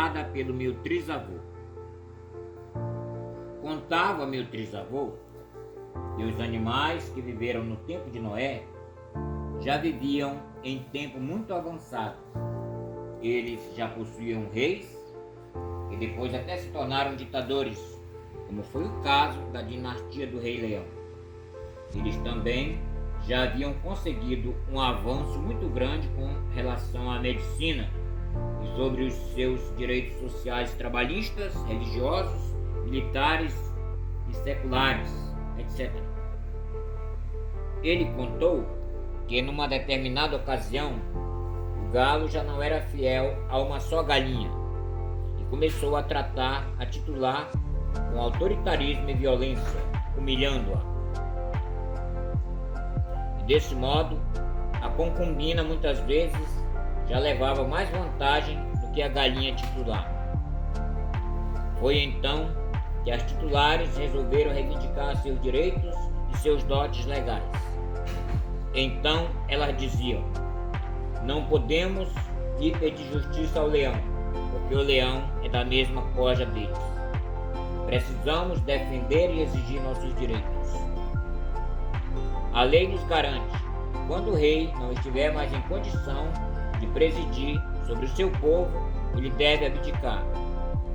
contada pelo meu trisavô. Contava meu trisavô que os animais que viveram no tempo de Noé já viviam em tempo muito avançado. Eles já possuíam reis e depois até se tornaram ditadores, como foi o caso da dinastia do Rei Leão. Eles também já haviam conseguido um avanço muito grande com relação à medicina e sobre os seus direitos sociais trabalhistas, religiosos, militares e seculares, etc. Ele contou que numa determinada ocasião o galo já não era fiel a uma só galinha e começou a tratar a titular com autoritarismo e violência, humilhando-a. E desse modo, a concubina muitas vezes já levava mais vantagem do que a galinha titular. Foi então que as titulares resolveram reivindicar seus direitos e seus dotes legais. Então elas diziam: não podemos ir pedir justiça ao leão, porque o leão é da mesma coja deles. Precisamos defender e exigir nossos direitos. A lei nos garante que quando o rei não estiver mais em condição de presidir sobre o seu povo, ele deve abdicar,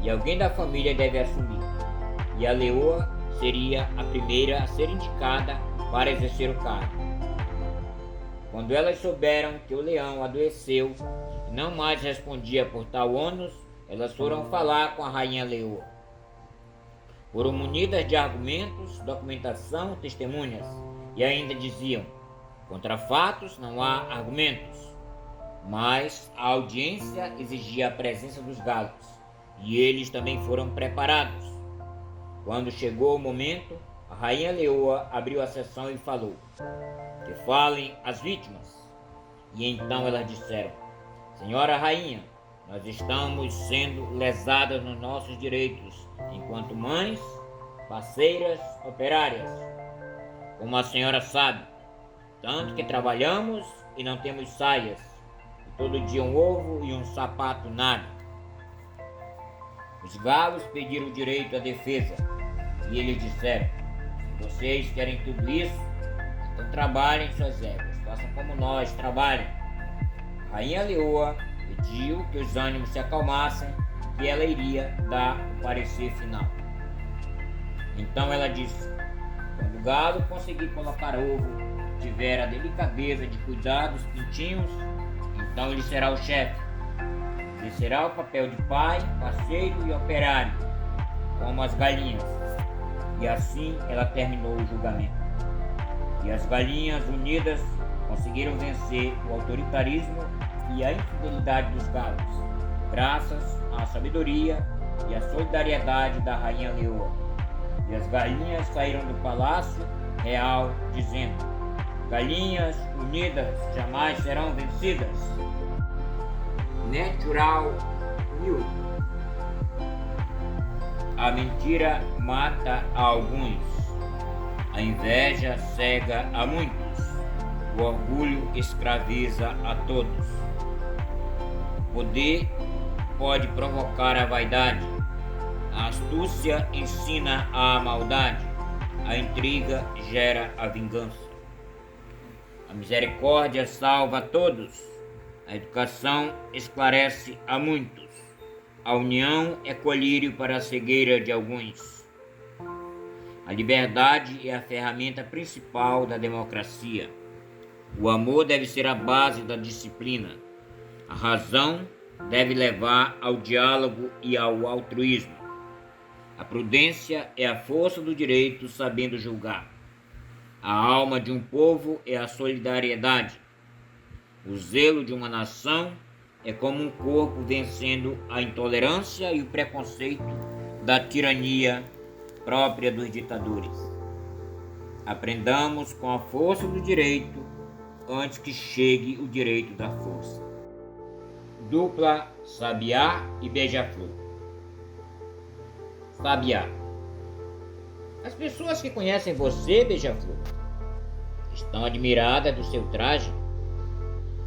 e alguém da família deve assumir. E a leoa seria a primeira a ser indicada para exercer o cargo. Quando elas souberam que o leão adoeceu e não mais respondia por tal ônus, elas foram falar com a rainha leoa. Foram munidas de argumentos, documentação, testemunhas, e ainda diziam: contra fatos não há argumentos. Mas a audiência exigia a presença dos galos, e eles também foram preparados. Quando chegou o momento, a rainha leoa abriu a sessão e falou: que falem as vítimas. E então elas disseram: senhora rainha, nós estamos sendo lesadas nos nossos direitos, enquanto mães, parceiras, operárias. Como a senhora sabe, tanto que trabalhamos e não temos saias, e todo dia um ovo e um sapato nada. Os galos pediram o direito à defesa, e eles disseram: se vocês querem tudo isso, então trabalhem suas éguas, façam como nós, trabalhem. A rainha leoa pediu que os ânimos se acalmassem e ela iria dar o parecer final. Então ela disse: quando o galo conseguir colocar ovo, tiver a delicadeza de cuidar dos pintinhos, então ele será o chefe. Ele será o papel de pai, parceiro e operário, como as galinhas. E assim ela terminou o julgamento. E as galinhas unidas conseguiram vencer o autoritarismo e a infidelidade dos galos, graças à sabedoria e à solidariedade da rainha leoa. E as galinhas saíram do palácio real dizendo: galinhas unidas jamais serão vencidas. Natural News. A mentira mata a alguns, a inveja cega a muitos, o orgulho escraviza a todos. O poder pode provocar a vaidade, a astúcia ensina a maldade, a intriga gera a vingança. A misericórdia salva a todos, a educação esclarece a muitos, a união é colírio para a cegueira de alguns. A liberdade é a ferramenta principal da democracia. O amor deve ser a base da disciplina. A razão deve levar ao diálogo e ao altruísmo. A prudência é a força do direito sabendo julgar. A alma de um povo é a solidariedade. O zelo de uma nação é como um corpo vencendo a intolerância e o preconceito da tirania própria dos ditadores. Aprendamos com a força do direito antes que chegue o direito da força. Dupla Sabiá e Beija-Flor. Sabiá. As pessoas que conhecem você, Beija-Flor, estão admiradas do seu traje.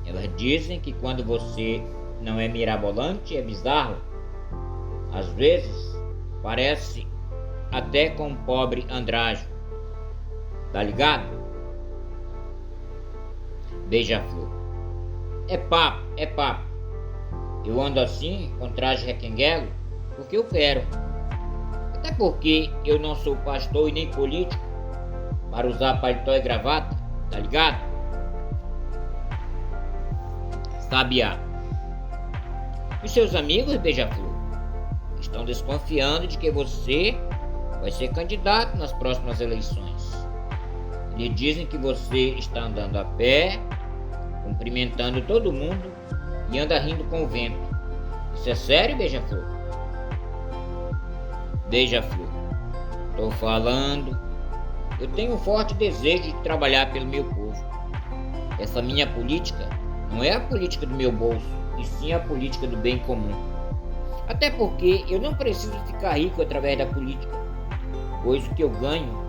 Elas dizem que quando você não é mirabolante, é bizarro. Às vezes, parece até com um pobre andrajo. Tá ligado? Beija-flor. É papo, é papo. Eu ando assim, com traje requenguelo, porque eu quero. Até porque eu não sou pastor e nem político para usar paletó e gravata, tá ligado? Sabiá. Os seus amigos, Beija-flor, estão desconfiando de que você vai ser candidato nas próximas eleições. Lhe dizem que você está andando a pé, cumprimentando todo mundo e anda rindo com o vento. Isso é sério, Beija-flor? Beija-flor, tô falando. Eu tenho um forte desejo de trabalhar pelo meu povo. Essa minha política não é a política do meu bolso, e sim a política do bem comum. Até porque eu não preciso ficar rico através da política, pois o que eu ganho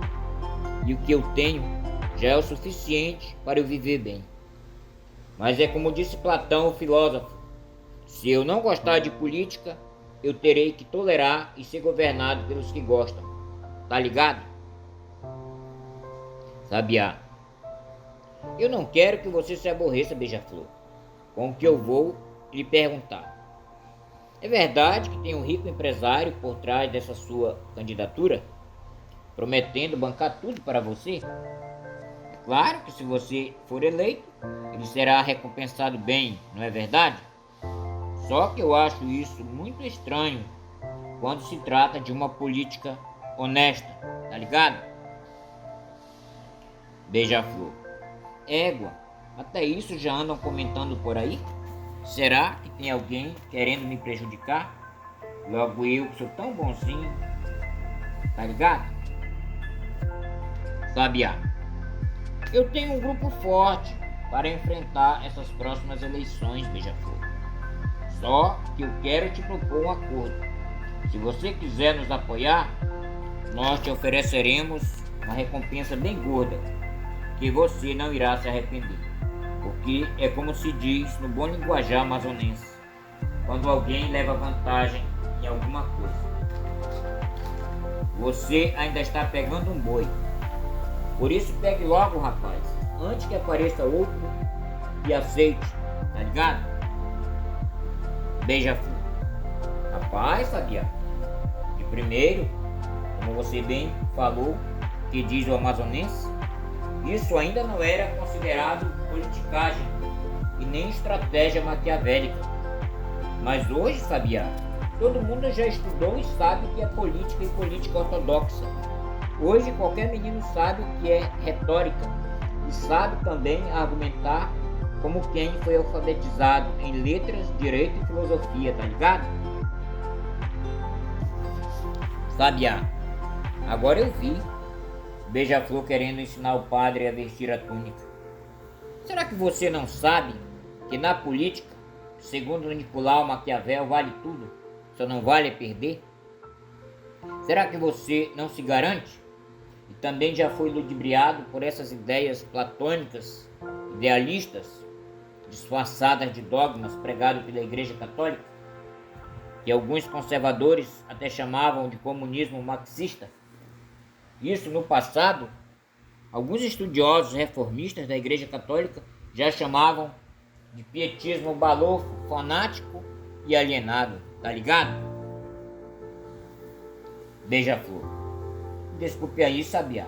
e o que eu tenho já é o suficiente para eu viver bem. Mas é como disse Platão, o filósofo: se eu não gostar de política, eu terei que tolerar e ser governado pelos que gostam. Tá ligado? Sabiá. Eu não quero que você se aborreça, Beija-flor, com o que eu vou lhe perguntar. É verdade que tem um rico empresário por trás dessa sua candidatura, prometendo bancar tudo para você? É claro que se você for eleito, ele será recompensado bem, não é verdade? Só que eu acho isso muito estranho quando se trata de uma política honesta, tá ligado? Beija-flor. Égua, até isso já andam comentando por aí? Será que tem alguém querendo me prejudicar? Logo eu que sou tão bonzinho, tá ligado? Sabiá. Eu tenho um grupo forte para enfrentar essas próximas eleições, Beija-flor. Só que eu quero te propor um acordo. Se você quiser nos apoiar, nós te ofereceremos uma recompensa bem gorda, que você não irá se arrepender. Porque é como se diz no bom linguajar amazonense, quando alguém leva vantagem em alguma coisa. Você ainda está pegando um boi. Por isso pegue logo, rapaz, antes que apareça outro e aceite, tá ligado? Beija-flor. Rapaz, Sabiá, de primeiro, como você bem falou, que diz o amazonense, isso ainda não era considerado politicagem e nem estratégia maquiavélica. Mas hoje, Sabiá, todo mundo já estudou e sabe o que é política e política ortodoxa. Hoje qualquer menino sabe o que é retórica e sabe também argumentar como quem foi alfabetizado em letras, direito e filosofia, tá ligado? Sabiá, agora eu vi Beija-flor querendo ensinar o padre a vestir a túnica. Será que você não sabe que na política, segundo Nicolau Maquiavel, vale tudo, só não vale perder? Será que você não se garante? E também já foi ludibriado por essas ideias platônicas, idealistas, disfarçadas de dogmas pregados pela Igreja Católica, que alguns conservadores até chamavam de comunismo marxista? Isso no passado, alguns estudiosos reformistas da Igreja Católica já chamavam de pietismo balofo, fanático e alienado, tá ligado? Beija-flor. Desculpe aí, Sabiá.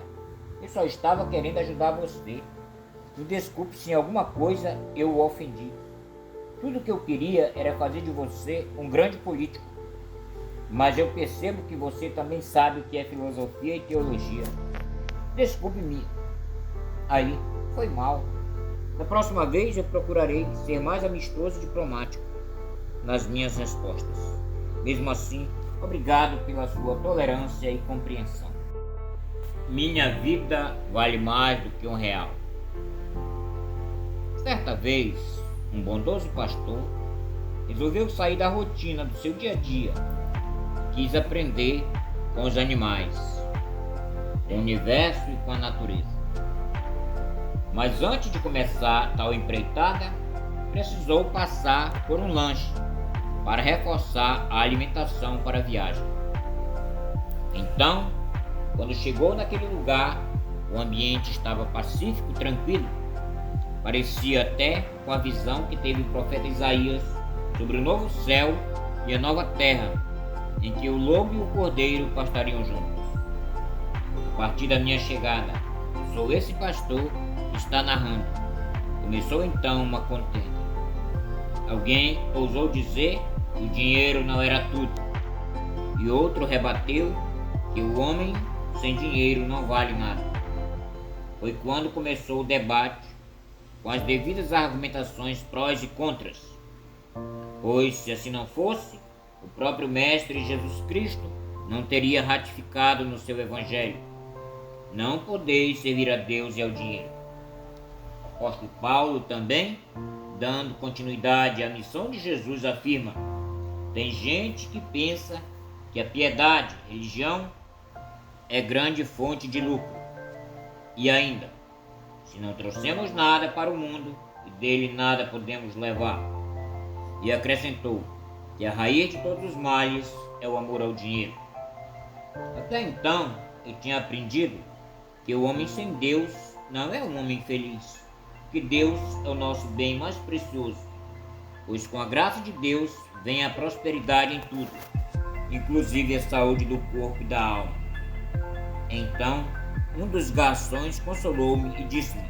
Eu só estava querendo ajudar você. Me desculpe se em alguma coisa eu o ofendi. Tudo que eu queria era fazer de você um grande político. Mas eu percebo que você também sabe o que é filosofia e teologia. Desculpe-me. Aí, foi mal. Da próxima vez eu procurarei ser mais amistoso e diplomático nas minhas respostas. Mesmo assim, obrigado pela sua tolerância e compreensão. Minha vida vale mais do que R$1. Certa vez, um bondoso pastor resolveu sair da rotina do seu dia a dia. Quis aprender com os animais, com o universo e com a natureza. Mas antes de começar tal empreitada, precisou passar por um lanche. para reforçar a alimentação para a viagem. Então, quando chegou naquele lugar, o ambiente estava pacífico e tranquilo. Parecia até com a visão que teve o profeta Isaías sobre o novo céu e a nova terra, em que o lobo e o cordeiro pastariam juntos. A partir da minha chegada, sou esse pastor que está narrando. Começou então uma contenda. Alguém ousou dizer que o dinheiro não era tudo, e outro rebateu que o homem sem dinheiro não vale nada. Foi quando começou o debate, com as devidas argumentações prós e contras. Pois, se assim não fosse, o próprio Mestre Jesus Cristo não teria ratificado no seu Evangelho: não podeis servir a Deus e ao dinheiro. O apóstolo Paulo também, dando continuidade à missão de Jesus, afirma: tem gente que pensa que a piedade, religião, é grande fonte de lucro. E ainda, se não trouxemos nada para o mundo, e dele nada podemos levar. E acrescentou que a raiz de todos os males é o amor ao dinheiro. Até então, eu tinha aprendido que o homem sem Deus não é um homem feliz, que Deus é o nosso bem mais precioso, pois com a graça de Deus vem a prosperidade em tudo, inclusive a saúde do corpo e da alma. Então, um dos garçons consolou-me e disse-me: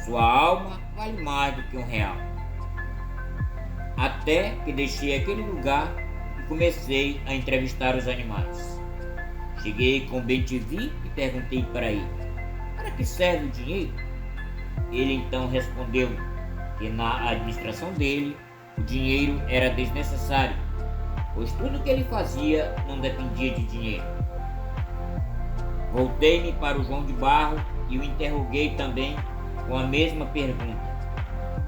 sua alma vale mais do que R$1. Até que deixei aquele lugar e comecei a entrevistar os animais. Cheguei com bem-te-vi e perguntei para ele: para que serve o dinheiro? Ele então respondeu-me que na administração dele o dinheiro era desnecessário, pois tudo que ele fazia não dependia de dinheiro. Voltei-me para o João de Barro e o interroguei também com a mesma pergunta.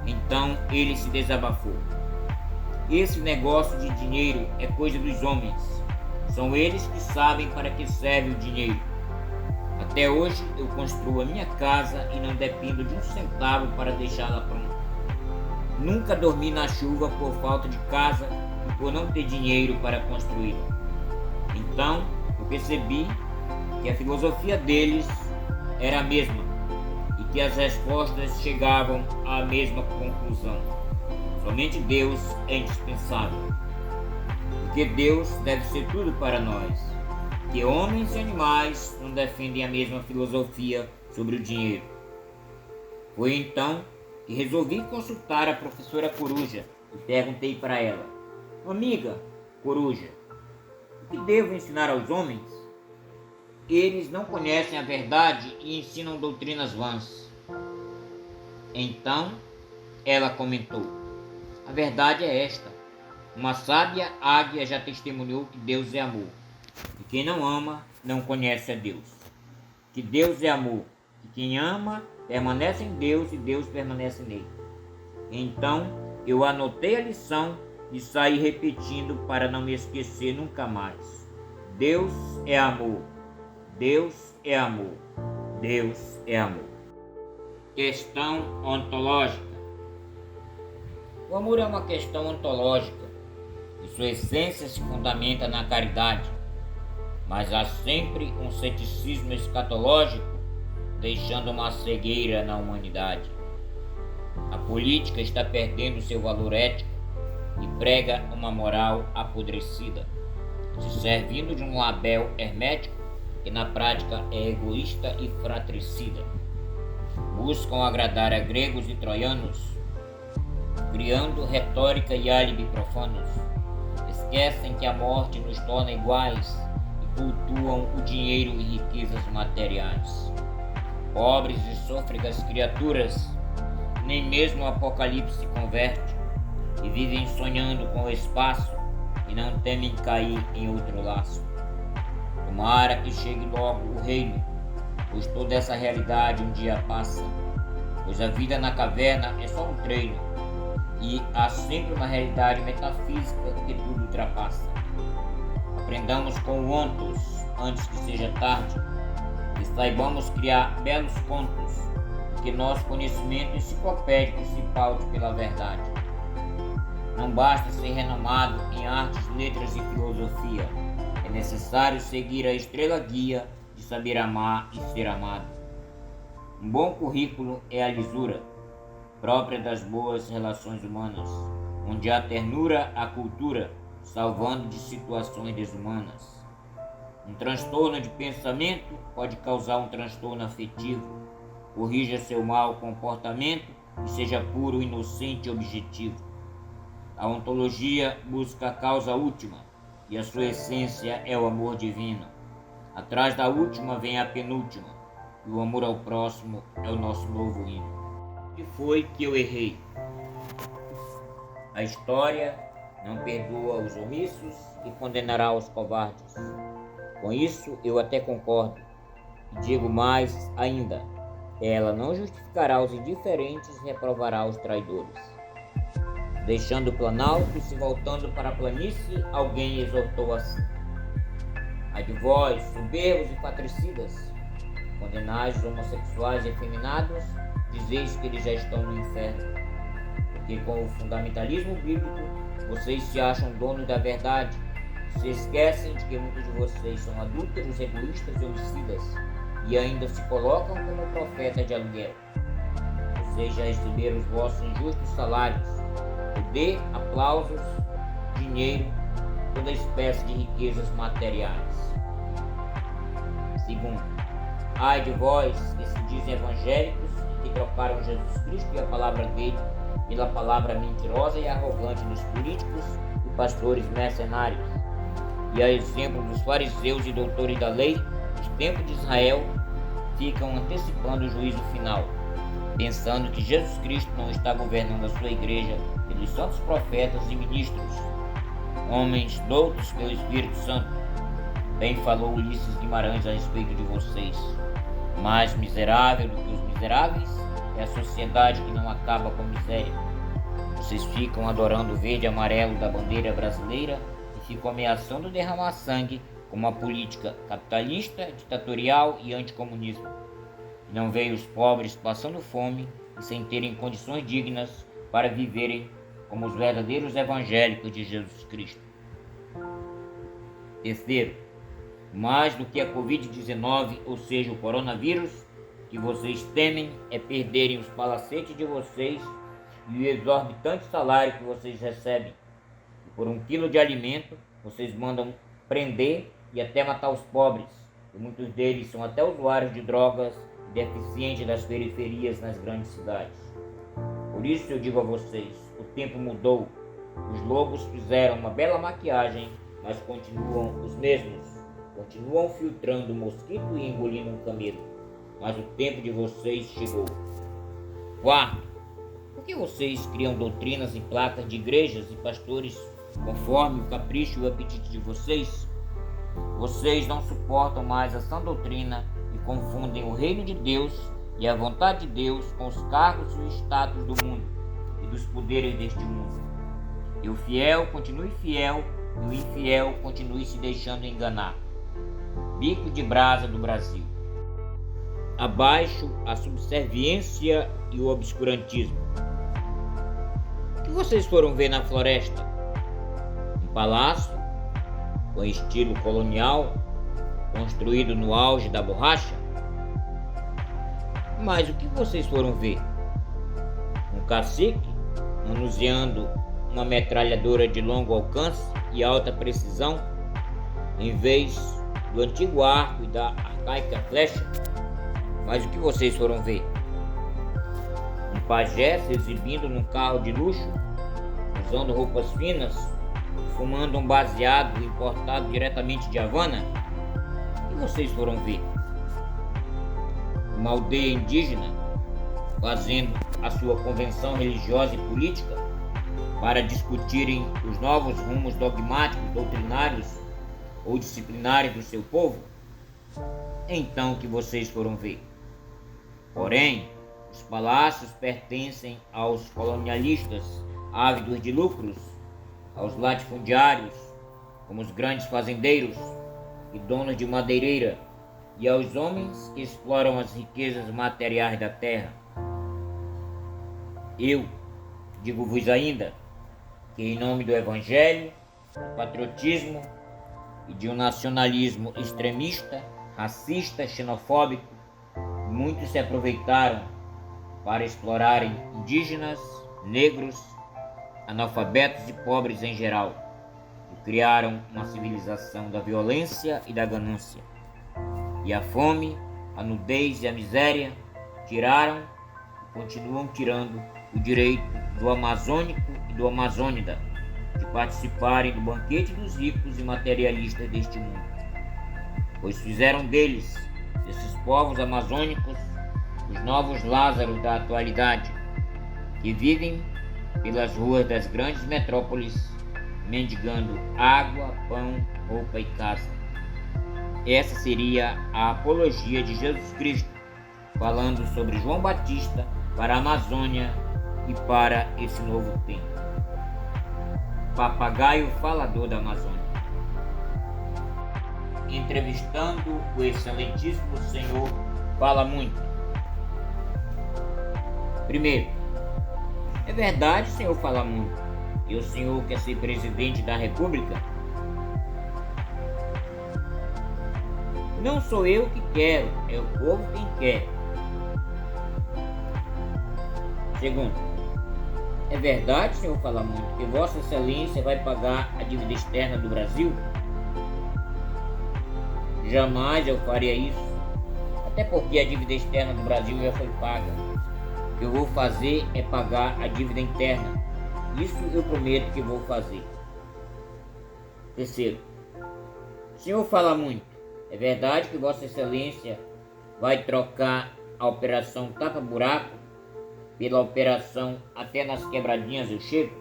Então ele se desabafou: esse negócio de dinheiro é coisa dos homens. São eles que sabem para que serve o dinheiro. Até hoje eu construo a minha casa e não dependo de um centavo para deixá-la pronta. Nunca dormi na chuva por falta de casa e por não ter dinheiro para construí-la. Então eu percebi que a filosofia deles era a mesma e que as respostas chegavam à mesma conclusão: somente Deus é indispensável, porque Deus deve ser tudo para nós, que homens e animais não defendem a mesma filosofia sobre o dinheiro. Foi então que resolvi consultar a professora Coruja e perguntei para ela: amiga Coruja, o que devo ensinar aos homens? Eles não conhecem a verdade e ensinam doutrinas vãs. Então ela comentou: a verdade é esta: uma sábia águia já testemunhou que Deus é amor, e quem não ama não conhece a Deus. Que Deus é amor, e quem ama permanece em Deus e Deus permanece nele. Então eu anotei a lição e saí repetindo para não me esquecer nunca mais: Deus é amor. Deus é amor. Deus é amor. Questão ontológica. O amor é uma questão ontológica e sua essência se fundamenta na caridade, mas há sempre um ceticismo escatológico, deixando uma cegueira na humanidade. A política está perdendo seu valor ético e prega uma moral apodrecida, se servindo de um label hermético que na prática é egoísta e fratricida. Buscam agradar a gregos e troianos, criando retórica e álibi profanos. Esquecem que a morte nos torna iguais e cultuam o dinheiro e riquezas materiais. Pobres e sôfregas criaturas, nem mesmo o Apocalipse se converte, e vivem sonhando com o espaço e não temem cair em outro laço. Tomara que chegue logo o reino, pois toda essa realidade um dia passa, pois a vida na caverna é só um treino, e há sempre uma realidade metafísica que tudo ultrapassa. Aprendamos com o ontos antes que seja tarde, e saibamos criar belos contos, e que nosso conhecimento enciclopédico se paute pela verdade. Não basta ser renomado em artes, letras e filosofia. É necessário seguir a estrela guia de saber amar e ser amado. Um bom currículo é a lisura, própria das boas relações humanas, onde há ternura à cultura, salvando de situações desumanas. Um transtorno de pensamento pode causar um transtorno afetivo. Corrija seu mau comportamento e seja puro, inocente e objetivo. A ontologia busca a causa última e a sua essência é o amor divino. Atrás da última vem a penúltima e o amor ao próximo é o nosso novo hino. O que foi que eu errei? A história não perdoa os omissos e condenará os covardes. Com isso eu até concordo e digo mais ainda: ela não justificará os indiferentes e reprovará os traidores. Deixando o planalto e se voltando para a planície, alguém exortou assim: ai de vós, soberbos e patricidas, condenais os homossexuais efeminados, dizeis que eles já estão no inferno, porque com o fundamentalismo bíblico vocês se acham donos da verdade, se esquecem de que muitos de vocês são adúlteros, egoístas e homicidas, e ainda se colocam como profeta de aluguel. Vocês já receberam os vossos injustos salários, poder, aplausos, dinheiro, toda espécie de riquezas materiais. Segundo, ai de vós que se dizem evangélicos e que trocaram Jesus Cristo e a palavra dele pela palavra mentirosa e arrogante dos políticos e pastores mercenários. E a exemplo dos fariseus e doutores da lei, os tempos de Israel ficam antecipando o juízo final, pensando que Jesus Cristo não está governando a sua igreja pelos santos profetas e ministros, homens doutos pelo Espírito Santo. Bem falou Ulisses Guimarães a respeito de vocês. Mais miserável do que os miseráveis é a sociedade que não acaba com a miséria. Vocês ficam adorando o verde e amarelo da bandeira brasileira e ficam ameaçando derramar sangue com uma política capitalista, ditatorial e anticomunismo. Não veem os pobres passando fome e sem terem condições dignas para viverem como os verdadeiros evangélicos de Jesus Cristo. Terceiro, mais do que a Covid-19, ou seja, o coronavírus, que vocês temem é perderem os palacetes de vocês e o exorbitante salário que vocês recebem. E por 1 quilo de alimento, vocês mandam prender e até matar os pobres, e muitos deles são até usuários de drogas e deficientes das periferias nas grandes cidades. Por isso eu digo a vocês, o tempo mudou. Os lobos fizeram uma bela maquiagem, mas continuam os mesmos. Continuam filtrando o mosquito e engolindo um camelo. Mas o tempo de vocês chegou. Quarto, por que vocês criam doutrinas em placas de igrejas e pastores conforme o capricho e o apetite de vocês? Vocês não suportam mais a sã doutrina e confundem o reino de Deus e a vontade de Deus com os cargos e o status do mundo e dos poderes deste mundo. E o fiel continue fiel e o infiel continue se deixando enganar. Bico de brasa do Brasil. Abaixo a subserviência e o obscurantismo. O que vocês foram ver na floresta? Um palácio com estilo colonial, construído no auge da borracha? Mas o que vocês foram ver? Um cacique manuseando uma metralhadora de longo alcance e alta precisão, em vez do antigo arco e da arcaica flecha? Mas o que vocês foram ver? Um pajé se exibindo num carro de luxo, usando roupas finas, fumando um baseado importado diretamente de Havana? O que vocês foram ver? Uma aldeia indígena fazendo a sua convenção religiosa e política para discutirem os novos rumos dogmáticos, doutrinários ou disciplinares do seu povo? Então o que vocês foram ver? Porém, os palácios pertencem aos colonialistas ávidos de lucros, aos latifundiários, como os grandes fazendeiros e donos de madeireira, e aos homens que exploram as riquezas materiais da terra. Eu digo-vos ainda, que, em nome do Evangelho, do patriotismo e de um nacionalismo extremista, racista, xenofóbico, muitos se aproveitaram para explorarem indígenas, negros, analfabetos e pobres em geral, e criaram uma civilização da violência e da ganância. E a fome, a nudez e a miséria tiraram e continuam tirando o direito do amazônico e do amazônida de participarem do banquete dos ricos e materialistas deste mundo, pois fizeram deles, desses povos amazônicos, os novos Lázaros da atualidade, que vivem pelas ruas das grandes metrópoles, mendigando água, pão, roupa e casa. Essa seria a apologia de Jesus Cristo, falando sobre João Batista para a Amazônia e para esse novo tempo. Papagaio falador da Amazônia. Entrevistando o excelentíssimo senhor fala muito. Primeiro, é verdade, senhor fala muito, e o senhor quer ser presidente da República? Não sou eu que quero, é o povo quem quer. Segundo, é verdade, senhor fala muito, que Vossa Excelência vai pagar a dívida externa do Brasil? Jamais eu faria isso, até porque a dívida externa do Brasil já foi paga. O que eu vou fazer é pagar a dívida interna. Isso eu prometo que vou fazer. Terceiro, o senhor fala muito. É verdade que Vossa Excelência vai trocar a operação tapa-buraco pela operação até nas quebradinhas eu chego?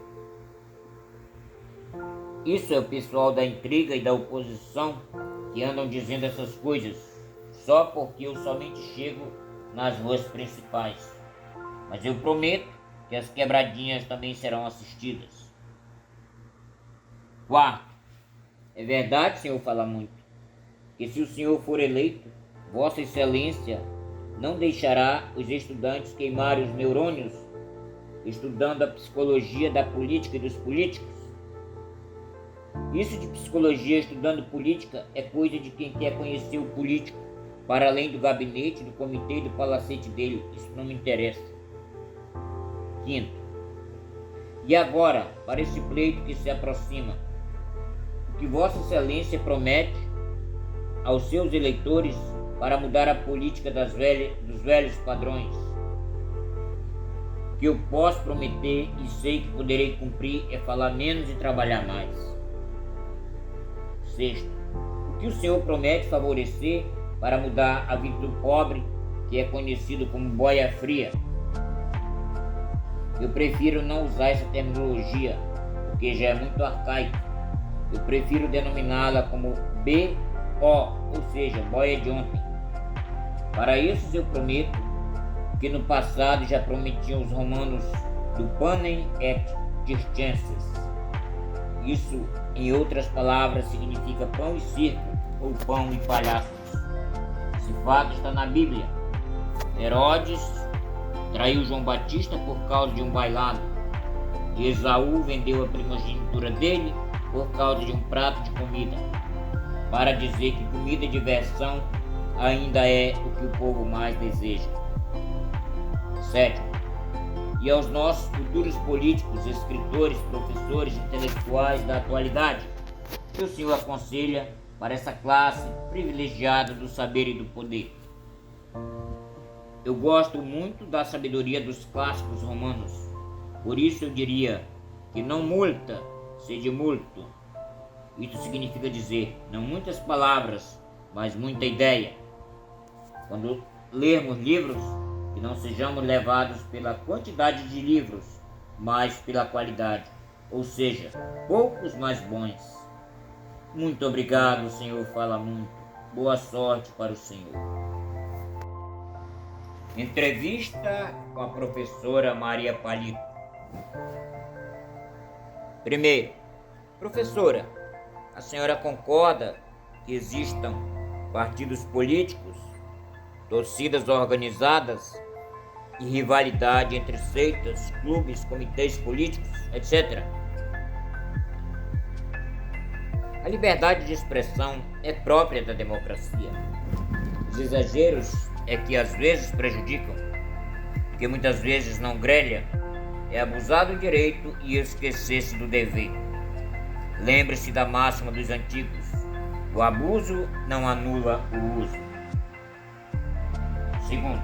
Isso é o pessoal da intriga e da oposição que andam dizendo essas coisas só porque eu somente chego nas ruas principais. Mas eu prometo que as quebradinhas também serão assistidas. Quarto, é verdade, senhor fala muito, que se o senhor for eleito, Vossa Excelência não deixará os estudantes queimarem os neurônios estudando a psicologia da política e dos políticos? Isso de psicologia estudando política é coisa de quem quer conhecer o político para além do gabinete, do comitê e do palacete dele. Isso não me interessa. Quinto, e agora, para esse pleito que se aproxima, o que Vossa Excelência promete aos seus eleitores para mudar a política dos velhos padrões? O que eu posso prometer e sei que poderei cumprir é falar menos e trabalhar mais. Sexto, o que o senhor promete favorecer para mudar a vida do pobre, que é conhecido como boia fria? Eu prefiro não usar essa terminologia, porque já é muito arcaica. Eu prefiro denominá-la como BO, ou seja, boia de ontem. Para isso eu prometo que no passado já prometiam os romanos do panem et circenses. Isso, em outras palavras, significa pão e circo, ou pão e palhaços. Esse fato está na Bíblia. Herodes traiu João Batista por causa de um bailado. E Esaú vendeu a primogenitura dele por causa de um prato de comida, para dizer que comida e diversão ainda é o que o povo mais deseja. Sétimo, e aos nossos futuros políticos, escritores, professores, intelectuais da atualidade, que o senhor aconselha para essa classe privilegiada do saber e do poder? Eu gosto muito da sabedoria dos clássicos romanos, por isso eu diria que não multa, sede multo. Isso significa dizer, não muitas palavras, mas muita ideia. Quando lermos livros, que não sejamos levados pela quantidade de livros, mas pela qualidade, ou seja, poucos mais bons. Muito obrigado, senhor fala muito. Boa sorte para o senhor. Entrevista com a professora Maria Palito. Primeiro, professora, a senhora concorda que existam partidos políticos, torcidas organizadas e rivalidade entre seitas, clubes, comitês políticos, etc.? A liberdade de expressão é própria da democracia. Os exageros é que às vezes prejudicam, que muitas vezes não grelha, é abusar do direito e esquecer-se do dever. Lembre-se da máxima dos antigos: o abuso não anula o uso. Segundo,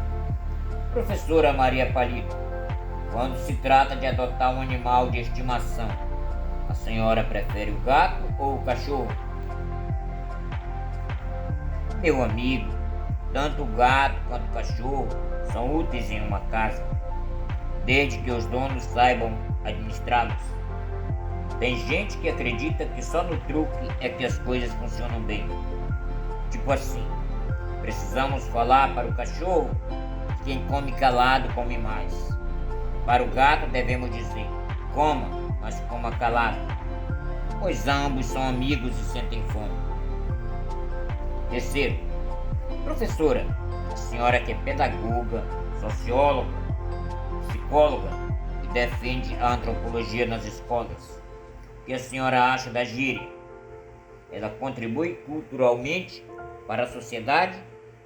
professora Maria Palito, quando se trata de adotar um animal de estimação, a senhora prefere o gato ou o cachorro? Meu amigo, tanto o gato quanto o cachorro são úteis em uma casa, desde que os donos saibam administrá-los. Tem gente que acredita que só no truque é que as coisas funcionam bem. Tipo assim, precisamos falar para o cachorro que quem come calado come mais. Para o gato devemos dizer: coma, mas coma calado, pois ambos são amigos e sentem fome. Terceiro, professora, a senhora que é pedagoga, socióloga, psicóloga e defende a antropologia nas escolas, o que a senhora acha da gíria? Ela contribui culturalmente para a sociedade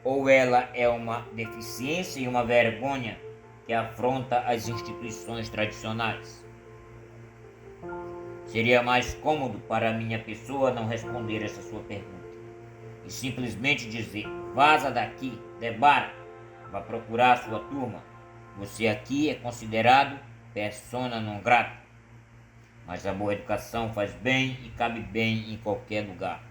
ou ela é uma deficiência e uma vergonha que afronta as instituições tradicionais? Seria mais cômodo para a minha pessoa não responder essa sua pergunta e simplesmente dizer: vaza daqui, debara, vá procurar a sua turma. Você aqui é considerado persona non grata. Mas a boa educação faz bem e cabe bem em qualquer lugar.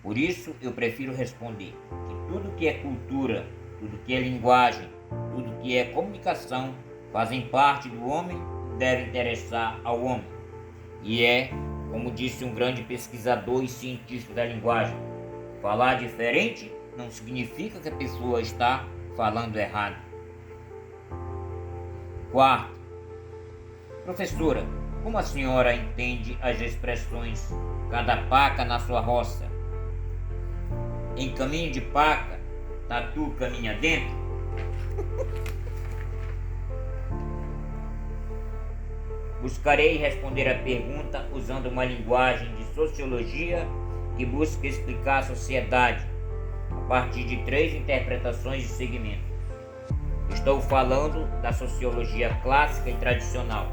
Por isso eu prefiro responder que tudo que é cultura, tudo que é linguagem, tudo que é comunicação fazem parte do homem e deve interessar ao homem. E é, como disse um grande pesquisador e cientista da linguagem, falar diferente não significa que a pessoa está falando errado. Quarto, professora, como a senhora entende as expressões cada paca na sua roça? Em caminho de paca, tatu caminha dentro? Buscarei responder a pergunta usando uma linguagem de sociologia que busca explicar a sociedade a partir de 3 interpretações de segmentos. Estou falando da sociologia clássica e tradicional.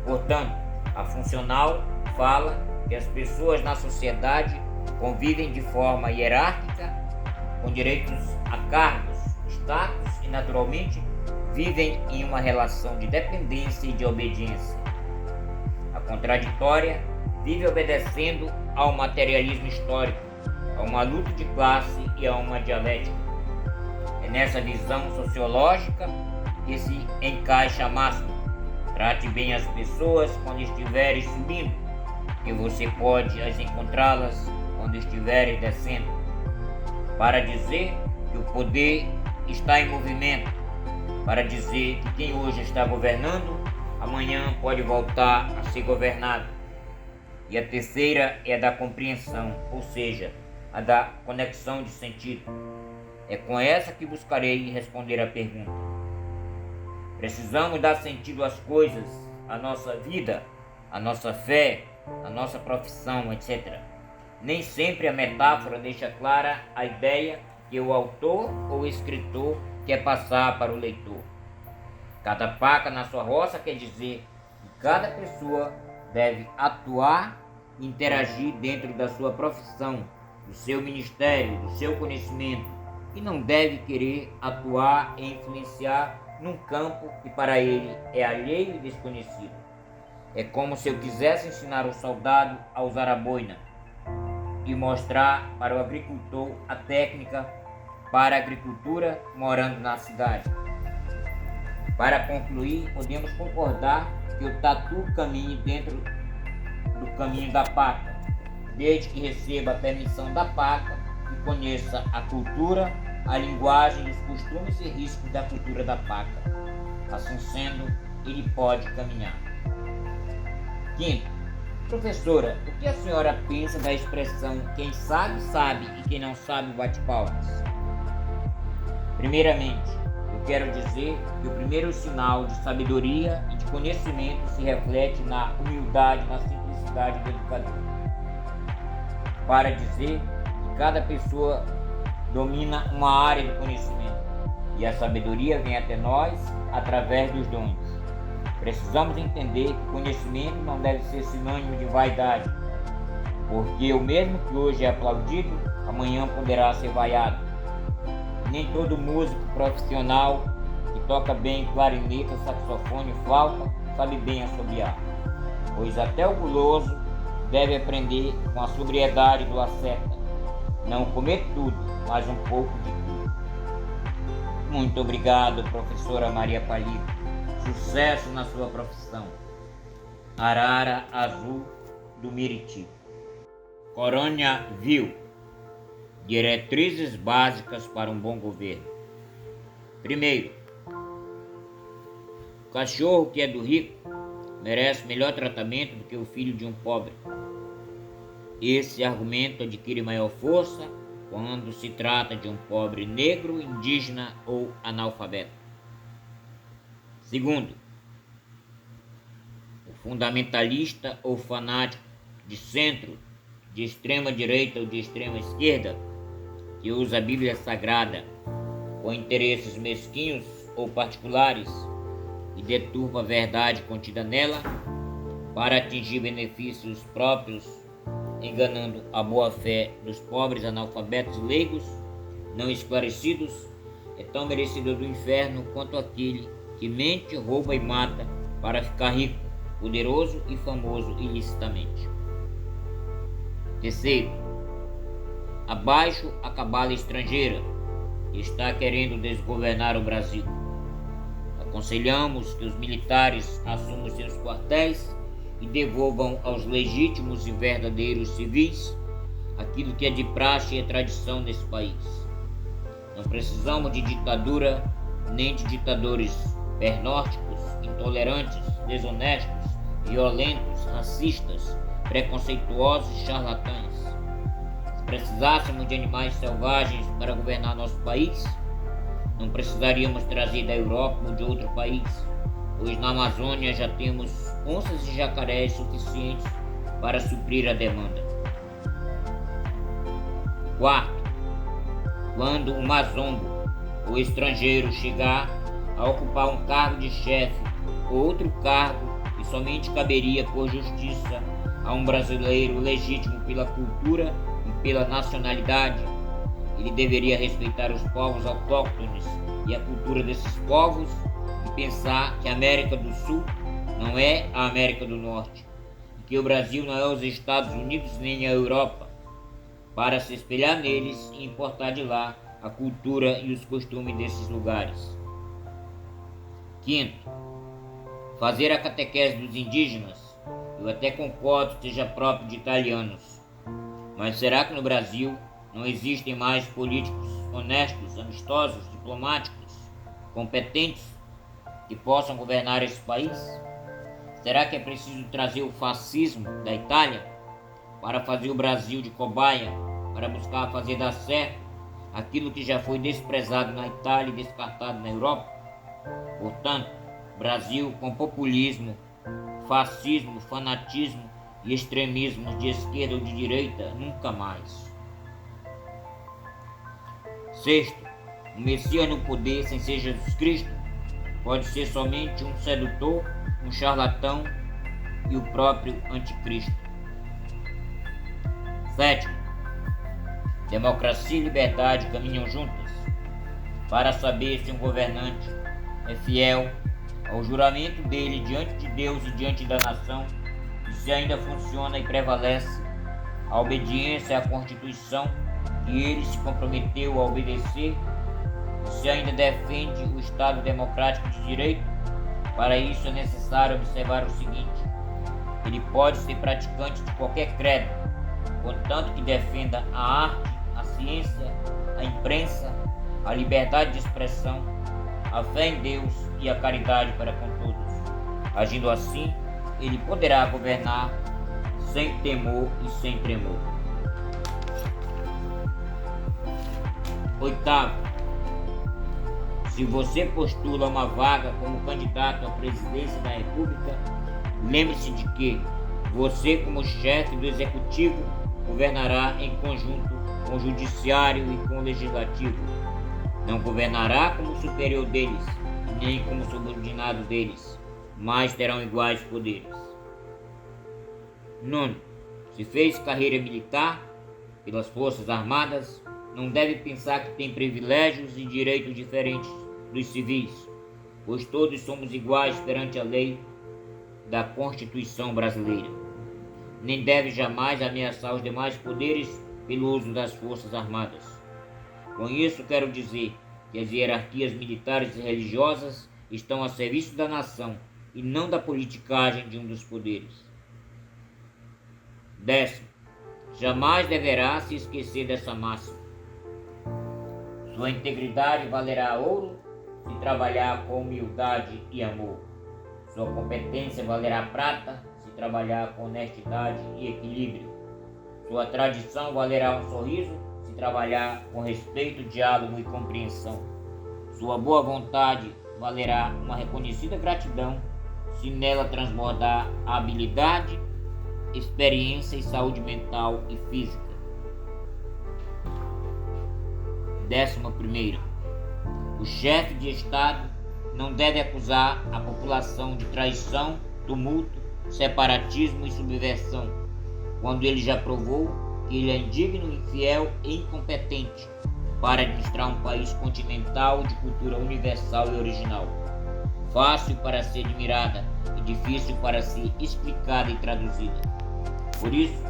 Portanto, a funcional fala que as pessoas na sociedade convivem de forma hierárquica, com direitos a cargos, status e, naturalmente, vivem em uma relação de dependência e de obediência. A contraditória vive obedecendo ao materialismo histórico, a uma luta de classe e a uma dialética. É nessa visão sociológica que se encaixa a máxima: trate bem as pessoas quando estiveres subindo, que você pode as encontrá-las quando estiveres descendo. Para dizer que o poder está em movimento, para dizer que quem hoje está governando, amanhã pode voltar a ser governado. E a terceira é a da compreensão, ou seja, a da conexão de sentido. É com essa que buscarei responder a pergunta. Precisamos dar sentido às coisas, à nossa vida, à nossa fé, à nossa profissão, etc. Nem sempre a metáfora deixa clara a ideia que o autor ou o escritor quer passar para o leitor. Cada paca na sua roça quer dizer que cada pessoa deve atuar e interagir dentro da sua profissão, do seu ministério, do seu conhecimento, e não deve querer atuar e influenciar num campo que para ele é alheio e desconhecido. É como se eu quisesse ensinar o soldado a usar a boina e mostrar para o agricultor a técnica para a agricultura morando na cidade. Para concluir, podemos concordar que o tatu caminhe dentro do caminho da paca, desde que receba a permissão da paca e conheça a cultura, a linguagem, os costumes e riscos da cultura da paca. Assim sendo, ele pode caminhar. Quinto, professora, o que a senhora pensa da expressão quem sabe, sabe e quem não sabe bate palmas? Primeiramente, eu quero dizer que o primeiro sinal de sabedoria e de conhecimento se reflete na humildade, na simplicidade do educador. para dizer que cada pessoa domina uma área do conhecimento e a sabedoria vem até nós através dos dons. Precisamos entender que conhecimento não deve ser sinônimo de vaidade, porque o mesmo que hoje é aplaudido, amanhã poderá ser vaiado. Nem todo músico profissional que toca bem clarineta, saxofone e flauta sabe bem assobiar, pois até o guloso deve aprender com a sobriedade do asceta, não comer tudo, mas um pouco de tudo. Muito obrigado, professora Maria Palito. Sucesso na sua profissão. Arara Azul do Miriti. Corônia Viu. Diretrizes básicas para um bom governo. Primeiro, o cachorro que é do rico merece melhor tratamento do que o filho de um pobre. Esse argumento adquire maior força quando se trata de um pobre negro, indígena ou analfabeto. Segundo, o fundamentalista ou fanático de centro, de extrema direita ou de extrema esquerda, que usa a Bíblia Sagrada com interesses mesquinhos ou particulares e deturpa a verdade contida nela para atingir benefícios próprios, enganando a boa-fé dos pobres analfabetos e leigos, não esclarecidos, é tão merecedor do inferno quanto aquele que mente, rouba e mata para ficar rico, poderoso e famoso ilicitamente. Terceiro, abaixo a cabala estrangeira que está querendo desgovernar o Brasil. Aconselhamos que os militares assumam seus quartéis e devolvam aos legítimos e verdadeiros civis aquilo que é de praxe e tradição nesse país. Não precisamos de ditadura nem de ditadores pernósticos, intolerantes, desonestos, violentos, racistas, preconceituosos e charlatães. Se precisássemos de animais selvagens para governar nosso país, não precisaríamos trazer da Europa ou de outro país, pois na Amazônia já temos onças e jacarés suficientes para suprir a demanda. Quarto, quando um mazombo ou estrangeiro chegar a ocupar um cargo de chefe ou outro cargo que somente caberia por justiça a um brasileiro legítimo pela cultura e pela nacionalidade, ele deveria respeitar os povos autóctones e a cultura desses povos e pensar que a América do Sul não é a América do Norte, e que o Brasil não é os Estados Unidos nem a Europa, para se espelhar neles e importar de lá a cultura e os costumes desses lugares. Quinto, fazer a catequese dos indígenas, eu até concordo que seja próprio de italianos, mas será que no Brasil não existem mais políticos honestos, amistosos, diplomáticos, competentes, que possam governar esse país? Será que é preciso trazer o fascismo da Itália para fazer o Brasil de cobaia, para buscar fazer dar certo aquilo que já foi desprezado na Itália e descartado na Europa? Portanto, Brasil com populismo, fascismo, fanatismo e extremismo de esquerda ou de direita, nunca mais. Sexto, o Messias no poder sem ser Jesus Cristo pode ser somente um sedutor, um charlatão e o próprio anticristo. Sétimo, democracia e liberdade caminham juntas. Para saber se um governante é fiel ao juramento dele diante de Deus e diante da nação, e se ainda funciona e prevalece a obediência à Constituição que ele se comprometeu a obedecer, e se ainda defende o Estado democrático de direito. Para isso é necessário observar o seguinte: ele pode ser praticante de qualquer credo, contanto que defenda a arte, a ciência, a imprensa, a liberdade de expressão, a fé em Deus e a caridade para com todos. Agindo assim, ele poderá governar sem temor e sem tremor. Oitavo, se você postula uma vaga como candidato à presidência da República, lembre-se de que você, como chefe do executivo, governará em conjunto com o judiciário e com o legislativo. Não governará como superior deles, nem como subordinado deles, mas terão iguais poderes. 9. Se fez carreira militar pelas Forças Armadas, não deve pensar que tem privilégios e direitos diferentes dos civis, pois todos somos iguais perante a lei da Constituição brasileira. Nem deve jamais ameaçar os demais poderes pelo uso das Forças Armadas. Com isso quero dizer que as hierarquias militares e religiosas estão a serviço da nação e não da politicagem de um dos poderes. 10. Jamais deverá se esquecer dessa máxima. Sua integridade valerá ouro se trabalhar com humildade e amor. Sua competência valerá prata se trabalhar com honestidade e equilíbrio. Sua tradição valerá um sorriso se trabalhar com respeito, diálogo e compreensão. Sua boa vontade valerá uma reconhecida gratidão se nela transbordar a habilidade, experiência e saúde mental e física. 11. O chefe de Estado não deve acusar a população de traição, tumulto, separatismo e subversão, quando ele já provou que ele é indigno, infiel e incompetente para administrar um país continental de cultura universal e original, fácil para ser admirada e difícil para ser explicada e traduzida. Por isso,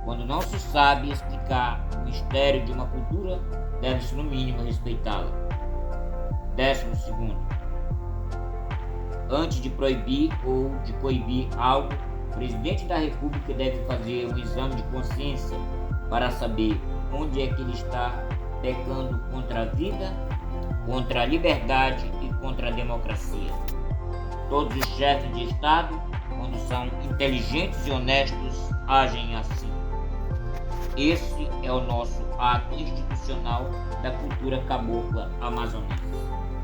quando não se sabe explicar o mistério de uma cultura, deve-se no mínimo respeitá-la. 12. Antes de proibir ou de coibir algo, o presidente da República deve fazer um exame de consciência para saber onde é que ele está pecando contra a vida, contra a liberdade e contra a democracia. Todos os chefes de Estado, quando são inteligentes e honestos, agem assim. Esse é o nosso ato institucional da cultura cabocla amazonense.